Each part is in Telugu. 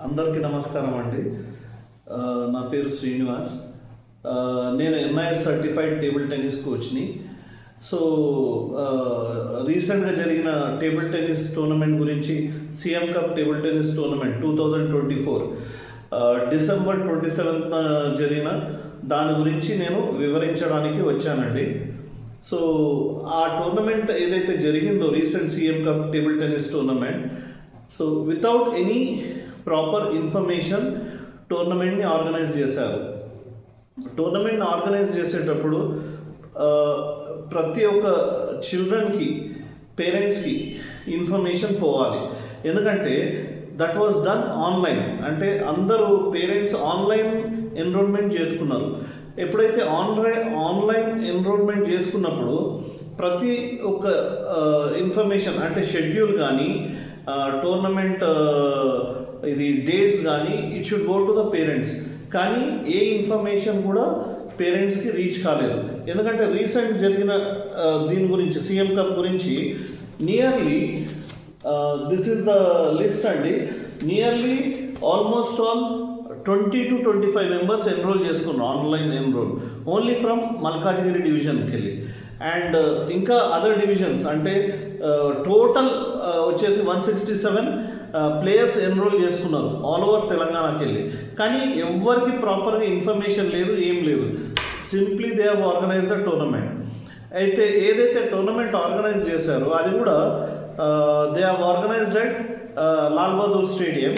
అందరికీ నమస్కారం అండి. నా పేరు శ్రీనివాస్. నేను NIS సర్టిఫైడ్ టేబుల్ టెన్నిస్ కోచ్ని. సో రీసెంట్గా జరిగిన టేబుల్ టెన్నిస్ టోర్నమెంట్ గురించి CM cup table tennis tournament 2024 December 27న జరిగిన దాని గురించి నేను వివరించడానికి వచ్చానండి. సో ఆ టోర్నమెంట్ ఏదైతే జరిగిందో recent CM cup table tennis tournament, so without any proper information టోర్నమెంట్ని ఆర్గనైజ్ చేశారు. టోర్నమెంట్ని ఆర్గనైజ్ చేసేటప్పుడు ప్రతి ఒక్క చిల్డ్రన్కి, పేరెంట్స్కి ఇన్ఫర్మేషన్ పోవాలి. ఎందుకంటే దట్ వాజ్ డన్ ఆన్లైన్. అంటే అందరూ పేరెంట్స్ ఆన్లైన్ ఎన్రోల్మెంట్ చేసుకున్నారు. ఎప్పుడైతే ఆన్లైన్ ఎన్రోల్మెంట్ చేసుకున్నప్పుడు ప్రతి ఒక్క ఇన్ఫర్మేషన్ అంటే షెడ్యూల్ కానీ, టోర్నమెంట్ ఇది డేట్స్ కానీ it should go to the parents. కానీ ఏ ఇన్ఫర్మేషన్ కూడా పేరెంట్స్కి రీచ్ కాలేదు. ఎందుకంటే రీసెంట్ జరిగిన దీని గురించి సీఎం కప్ గురించి nearly this is the list అండి. Nearly almost all 20 to 25 members enrol చేసుకున్నారు, online enrol only from Malkajgiri డివిజన్కి వెళ్ళి. అండ్ ఇంకా అదర్ డివిజన్స్ అంటే టోటల్ వచ్చేసి 167 ప్లేయర్స్ ఎన్రోల్ చేసుకున్నారు ఆల్ ఓవర్ తెలంగాణకి వెళ్ళి. కానీ ఎవరికి ప్రాపర్గా ఇన్ఫర్మేషన్ లేదు, ఏం లేదు. Simply they have organise the tournament. అయితే ఏదైతే టోర్నమెంట్ ఆర్గనైజ్ చేశారో అది కూడా they have organised at Lal Bahadur stadium.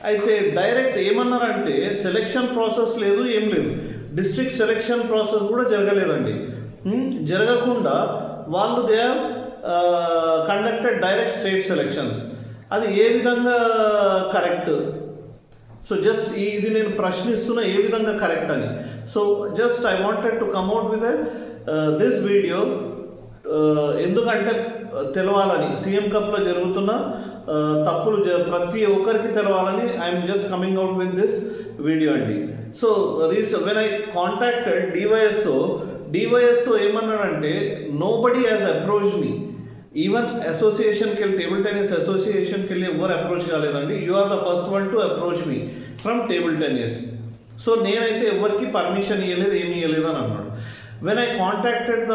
అయితే డైరెక్ట్ ఏమన్నారంటే సెలెక్షన్ ప్రాసెస్ లేదు, ఏం లేదు. డిస్ట్రిక్ట్ సెలెక్షన్ ప్రాసెస్ కూడా జరగలేదండి. జరగకుండా వాళ్ళు they have conducted direct state selections. అది ఏ విధంగా కరెక్ట్? సో జస్ట్ ఇది నేను ప్రశ్నిస్తున్నా, ఏ విధంగా కరెక్ట్ అని. So just I wanted to come out with this video. ఎందుకంటే తెలవాలని, సీఎం కప్లో జరుగుతున్న తప్పులు ప్రతి ఒక్కరికి తెలవాలని I'm just coming out with this video అండి. So when I contacted DYSO ఏమన్నాడంటే nobody has approach me. Even అసోసియేషన్కి వెళ్ళి, టేబుల్ టెన్నిస్ అసోసియేషన్కి వెళ్ళి ఎవరు అప్రోచ్ కాలేదండి. You are the first one to approach me from table tennis. So నేనైతే ఎవరికి పర్మిషన్ ఇవ్వలేదు, ఏమి ఇవ్వలేదు అని అన్నాడు. When I contacted the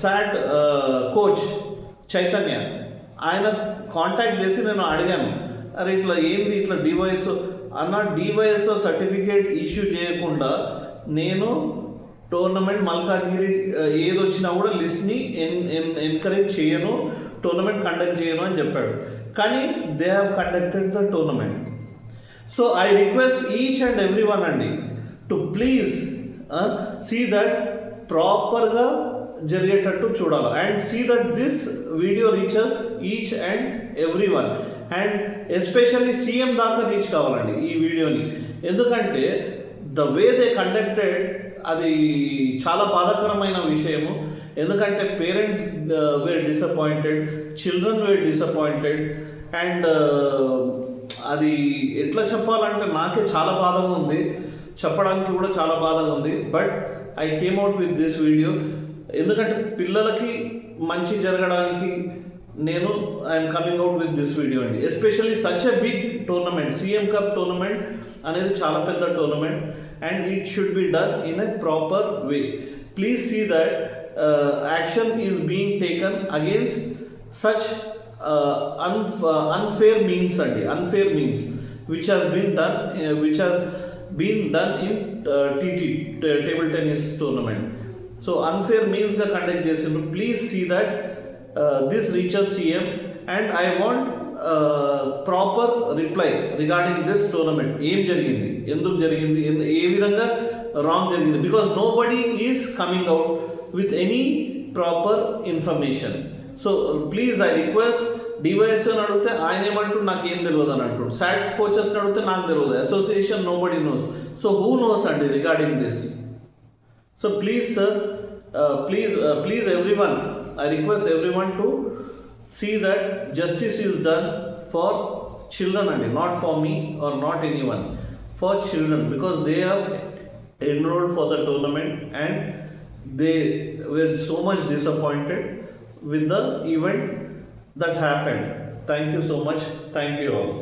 SAT coach Chaitanya, ఆయన కాంటాక్ట్ చేసి నేను అడిగాను, అరే ఇట్లా ఏంది ఇట్లా డివైఎస్ఓ సర్టిఫికేట్ ఇష్యూ చేయకుండా నేను టోర్నమెంట్ మల్కాజ్గిరి ఏదొచ్చినా కూడా లిస్ట్ని ఎన్కరేజ్ చేయను, టోర్నమెంట్ కండక్ట్ చేయను అని చెప్పాడు. కానీ they have conducted the tournament. So I request each and every one అండి టు ప్లీజ్ సీ దట్ ప్రాపర్గా జరిగేటట్టు చూడాలి. And see that this video reaches each and every one. And especially CM దాకా రీచ్ కావాలండి ఈ వీడియోని. ఎందుకంటే ద వే దే కండక్టెడ్ అది చాలా బాధాకరమైన విషయము. ఎందుకంటే parents were disappointed, children were disappointed. And అది ఎట్లా చెప్పాలంటే నాకే చాలా బాధగా ఉంది, చెప్పడానికి కూడా చాలా బాధగా ఉంది. But I came out with this video. ఎందుకంటే పిల్లలకి మంచి జరగడానికి నేను I'm coming out with this video అండి. Especially such a big tournament, CM cup tournament అనేది చాలా పెద్ద tournament and it should be done in a proper way. Please see that action is being taken against such unfair means అండి, unfair means which has been done in table tennis tournament. So unfair means గా కండక్ట్ చేసిండ్రు. Please see that this reaches CM and I want proper reply regarding this tournament. ఏం జరిగింది, ఎందుకు జరిగింది, ఏ విధంగా రాంగ్ జరిగింది? Because nobody is coming out with any proper information. So please I request, డివైఎస్ఓని అడిగితే ఆయన ఏమంటాడు నాకు ఏం తెలియదు అని అంటాడు. సాట్ కోచెస్ని అడిగితే నాకు తెలియదు. Association nobody knows. So who knows అండి regarding this? So please sir, please everyone, I request everyone to see that justice is done for children and not for me or not anyone, for children, because they have enrolled for the tournament and they were so much disappointed with the event that happened. Thank you so much. Thank you all.